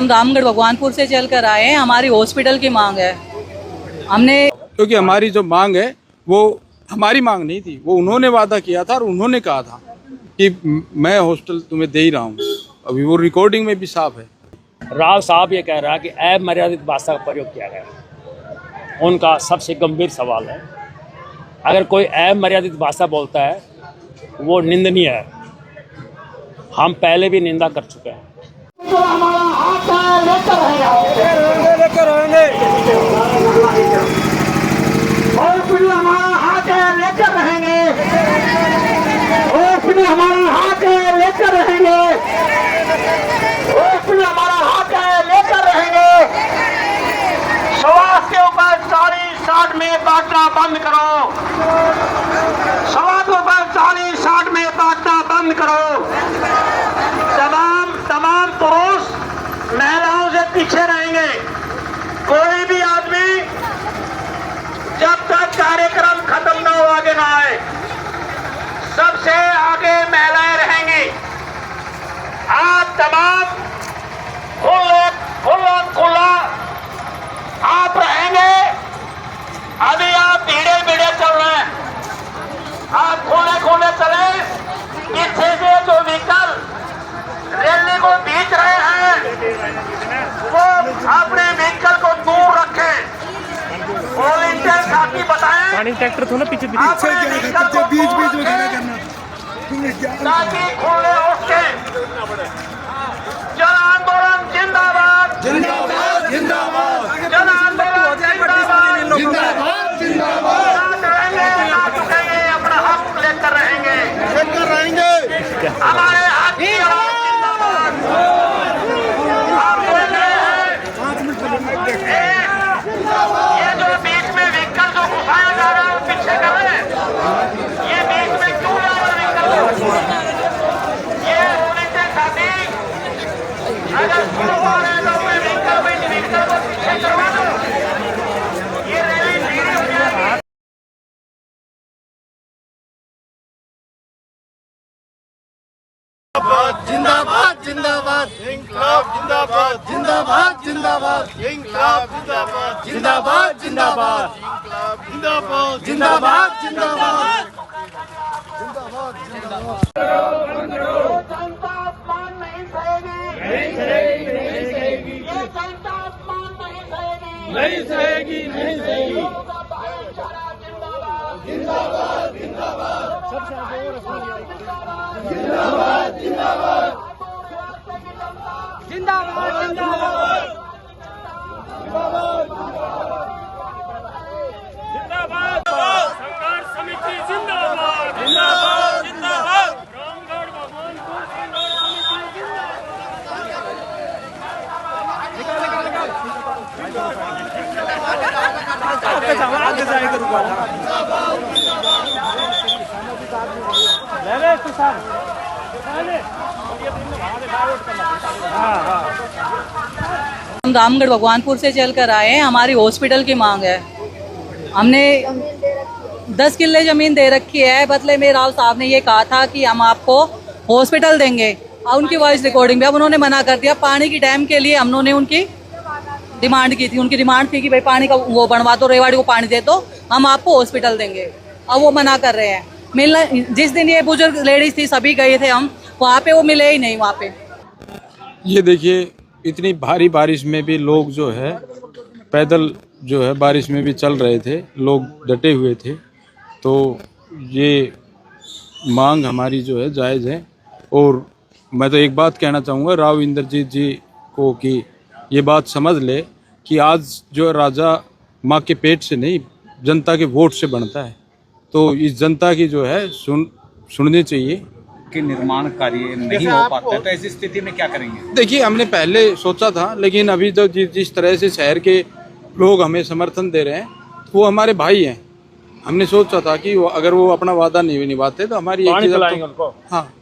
हम रामगढ़ भगवानपुर से चलकर आए हैं। हमारी हॉस्पिटल की मांग है। हमने क्योंकि हमारी जो मांग है वो हमारी मांग नहीं थी, वो उन्होंने वादा किया था और उन्होंने कहा था कि मैं हॉस्टल तुम्हें दे ही रहा हूँ। अभी वो रिकॉर्डिंग में भी साफ है। राव साहब ये कह रहा है कि अमर्यादित भाषा का प्रयोग किया गया। उनका सबसे गंभीर सवाल है, अगर कोई अमर्यादित भाषा बोलता है वो निंदनीय है। हम पहले भी निंदा कर चुके हैं। तो हमारा हाथ लेकर रहेंगे और फिर हमारा हाथ लेकर रहेंगे और फिर हमारा हाथ लेकर रहेंगे और फिर हमारा हाथ लेकर रहेंगे। सवाल के ऊपर 40-60 में बांटना बंद करो। सवाल के ऊपर 40-60 में बांटना बंद करो। तमाम पुरुष महिलाओं से पीछे रहेंगे। कोई भी आदमी जब तक कार्यक्रम खत्म न हो आगे ना आए। सबसे आगे महिलाएं रहेंगी। आप तमाम खुला आप रहेंगे। अभी आप धीरे चल रहे हैं। आप खुले चले। पीछे से जो व्हीकल रैली को बीच रहे हैं वो अपने व्हीकल को दूर रखें। वॉलंटियर साथी बताएं ट्रैक्टर थोड़ा पीछे बीच में ताकि खुले उठे। जन आंदोलन जिंदाबाद जिंदाबाद जिंदाबाद। जन आंदोलन जिंदाबाद जिंदाबाद। ना टूटेंगे, अपना हक लेकर रहेंगे। हमारे हक की आवाज जिंदाबाद। आप बोल रहे हैं ये जो बीच में व्हीकल जो घुसाया जा रहा है वो पीछे कर रहे हैं। ये बीच में क्यों जा रहा व्हीकल? ये होने से साथी अगर शुरू हो रहे तो व्हीकल को पीछे करवा दो। ये रैली धीरे हो जाएगी। जिंदाबाद जिंदाबाद इंकलाब जिंदाबाद जिंदाबाद जिंदाबाद इंकलाब जिंदाबाद जिंदाबाद जिंदाबाद इंकलाब जिंदाबाद जिंदाबाद जिंदाबाद जनता अपमान नहीं सहेगी। ये जनता अपमान नहीं सहेगी। लोगों का भाईचारा जिंदाबाद जिंदाबाद जिंदाबाद। जिंदाबाद जिंदाबाद जिंदाबाद जिंदाबाद सरकार समिति जिंदाबाद जिंदाबाद जिंदाबाद। रामगढ़ भगवानपुर समिति हम रामगढ़ भगवानपुर से चलकर आए हैं। हमारी हॉस्पिटल की मांग है। हमने 10 किल्ले जमीन दे रखी है। बदले में राव साहब ने ये कहा था कि हम आपको हॉस्पिटल देंगे। उनकी वॉइस रिकॉर्डिंग भी अब उन्होंने मना कर दिया। पानी की डैम के लिए हमने उनकी डिमांड की थी। उनकी डिमांड थी कि भाई पानी का वो बनवा दो, रेवाड़ी को पानी दे दो, हम आपको हॉस्पिटल देंगे। अब वो मना कर रहे हैं। मिलना जिस दिन ये बुजुर्ग लेडीज थी सभी गए थे हम वहाँ पे, वो मिले ही नहीं वहाँ पे। ये देखिए, इतनी भारी बारिश में भी लोग जो है पैदल जो है बारिश में भी चल रहे थे, लोग डटे हुए थे। तो ये मांग हमारी जो है जायज़ है। और मैं तो एक बात कहना चाहूँगा राव इंद्रजीत जी को कि ये बात समझ ले कि आज जो राजा माँ के पेट से नहीं, जनता के वोट से बनता है। तो इस जनता की जो है सुननी चाहिए कि निर्माण कार्य नहीं हो पाता है, तो ऐसी स्थिति में क्या करेंगे? देखिए, हमने पहले सोचा था, लेकिन अभी तो जिस तरह से शहर के लोग हमें समर्थन दे रहे हैं वो हमारे भाई हैं। हमने सोचा था कि अगर वो अपना वादा नहीं निभाते तो हमारी एक चीज़ उनको, हाँ,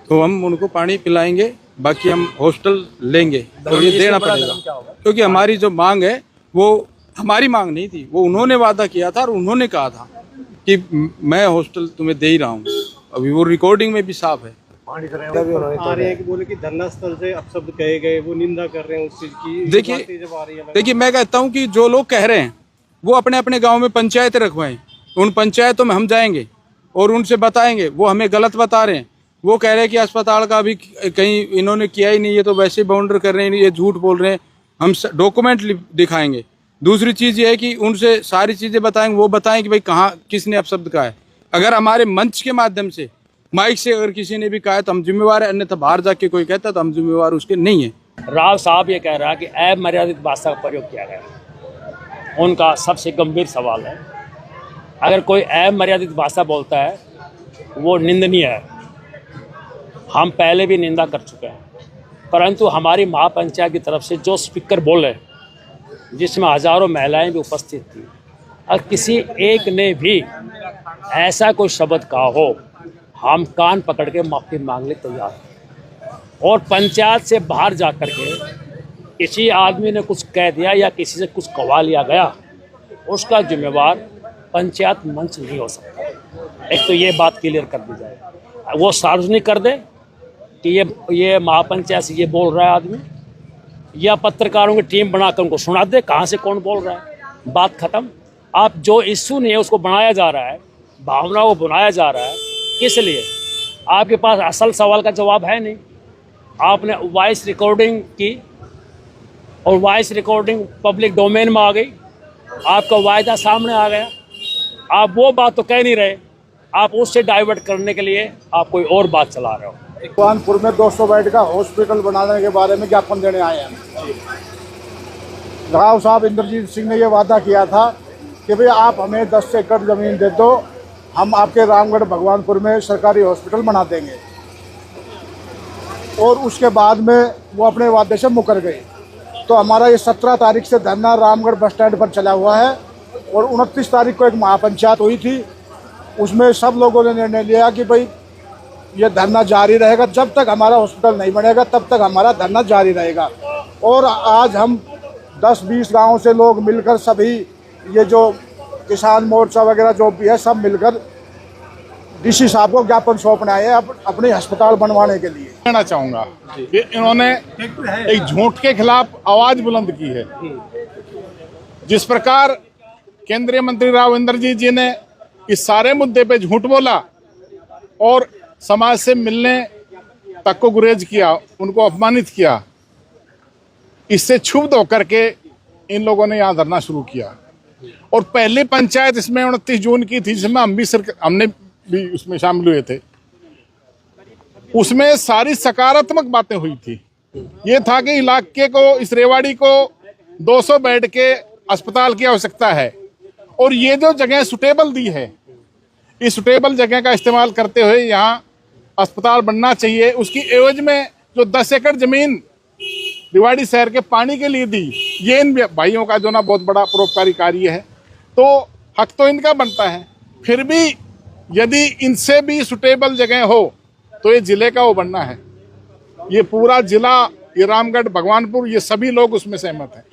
तो हम उनको पानी पिलाएंगे, बाकी हम हॉस्टल लेंगे और ये देना पड़ेगा। क्योंकि हमारी जो मांग है वो हमारी मांग नहीं थी, वो उन्होंने वादा किया था और उन्होंने कहा था कि मैं हॉस्टल तुम्हें दे ही रहा हूँ। अभी वो रिकॉर्डिंग में भी साफ है। आ रहे हैं कि बोले कि धरना स्थल से अपशब्द कहे गए, वो निंदा कर रहे हैं उस चीज की। देखिए जब आ रही है देखिए मैं कहता हूँ कि जो लोग कह रहे हैं वो अपने अपने गांव में पंचायत रखवाएं, उन पंचायतों में हम जाएंगे और उनसे बताएंगे। वो हमें गलत बता रहे हैं, वो कह रहे हैं कि अस्पताल का अभी कहीं इन्होंने किया ही नहीं, ये तो वैसे बाउंडर कर रहे हैं, ये झूठ बोल रहे हैं। हम डॉक्यूमेंट दिखाएंगे। दूसरी चीज़ ये है कि उनसे सारी चीज़ें बताएंगे, वो बताएं कि भाई कहाँ किसने अपशब्द कहा है। अगर हमारे मंच के माध्यम से माइक से अगर किसी ने भी कहा है तो हम जिम्मेवार है, अन्यथा बाहर जाके कोई कहता है तो हम जिम्मेवार उसके नहीं है। राव साहब ये कह रहा है कि अमर्यादित भाषा का प्रयोग किया गया, उनका सबसे गंभीर सवाल है। अगर कोई अमर्यादित भाषा बोलता है वो निंदनीय है। हम पहले भी निंदा कर चुके हैं, परंतु हमारी महापंचायत की तरफ से जो स्पीकर बोले, जिसमें हजारों महिलाएं भी उपस्थित थी, और किसी एक ने भी ऐसा कोई शब्द कहा हो, हम कान पकड़ के माफी मांगने तैयार हैं। और पंचायत से बाहर जा कर के किसी आदमी ने कुछ कह दिया या किसी से कुछ कवा लिया गया, उसका जिम्मेवार पंचायत मंच नहीं हो सकता। एक तो ये बात क्लियर कर दी जाए, वो सार्वजनिक कर दे कि ये महापंचायत से ये बोल रहा है आदमी, या पत्रकारों की टीम बनाकर उनको सुना दे कहाँ से कौन बोल रहा है। बात खत्म। आप जो इश्यू नहीं है उसको बनाया जा रहा है, भावना को बनाया जा रहा है, किस लिए? आपके पास असल सवाल का जवाब है नहीं। आपने वॉइस रिकॉर्डिंग की और वॉइस रिकॉर्डिंग पब्लिक डोमेन में आ गई, आपका वायदा सामने आ गया। आप वो बात तो कह नहीं रहे, आप उससे डाइवर्ट करने के लिए आप कोई और बात चला रहे हो। भगवानपुर में 200 बेड का हॉस्पिटल बनाने के बारे में ज्ञापन देने आए हैं। राव साहब इंद्रजीत सिंह ने ये वादा किया था कि भाई आप हमें 10 एकड़ ज़मीन दे दो, हम आपके रामगढ़ भगवानपुर में सरकारी हॉस्पिटल बना देंगे। और उसके बाद में वो अपने वादे से मुकर गए। तो हमारा ये 17 तारीख से धरना रामगढ़ बस स्टैंड पर चला हुआ है और 29 तारीख को एक महापंचायत हुई थी, उसमें सब लोगों ने निर्णय लिया कि भाई ये धरना जारी रहेगा, जब तक हमारा हॉस्पिटल नहीं बनेगा तब तक हमारा धरना जारी रहेगा। और आज हम 10-20 गाँव से लोग मिलकर, सभी ये जो किसान मोर्चा वगैरह जो भी है, सब मिलकर डीसी साहब को ज्ञापन सौंपने आए हैं अपने अस्पताल बनवाने के लिए। कहना चाहूँगा कि इन्होंने एक झूठ के खिलाफ आवाज़ बुलंद की है। जिस प्रकार केंद्रीय मंत्री राव इंद्रजीत जी ने इस सारे मुद्दे पे झूठ बोला और समाज से मिलने तक को गुरेज किया, उनको अपमानित किया, इससे क्षुब्ध होकर के इन लोगों ने यहाँ धरना शुरू किया। और पहली पंचायत इसमें 29 जून की थी, जिसमें हमने भी उसमें शामिल हुए थे। उसमें सारी सकारात्मक बातें हुई थी। ये था कि इलाके को, इस रेवाड़ी को 200 बेड के अस्पताल की आवश्यकता है और ये जो जगह सुटेबल दी है, इस सुटेबल जगह का इस्तेमाल करते हुए यहाँ अस्पताल बनना चाहिए। उसकी एवज में जो 10 एकड़ जमीन रेवाड़ी शहर के पानी के लिए दी, ये इन भाइयों का जो ना बहुत बड़ा परोपकारी कार्य है, तो हक तो इनका बनता है। फिर भी यदि इनसे भी सुटेबल जगह हो तो ये जिले का वो बनना है। ये पूरा जिला, ये रामगढ़, भगवानपुर, ये सभी लोग उसमें सहमत हैं।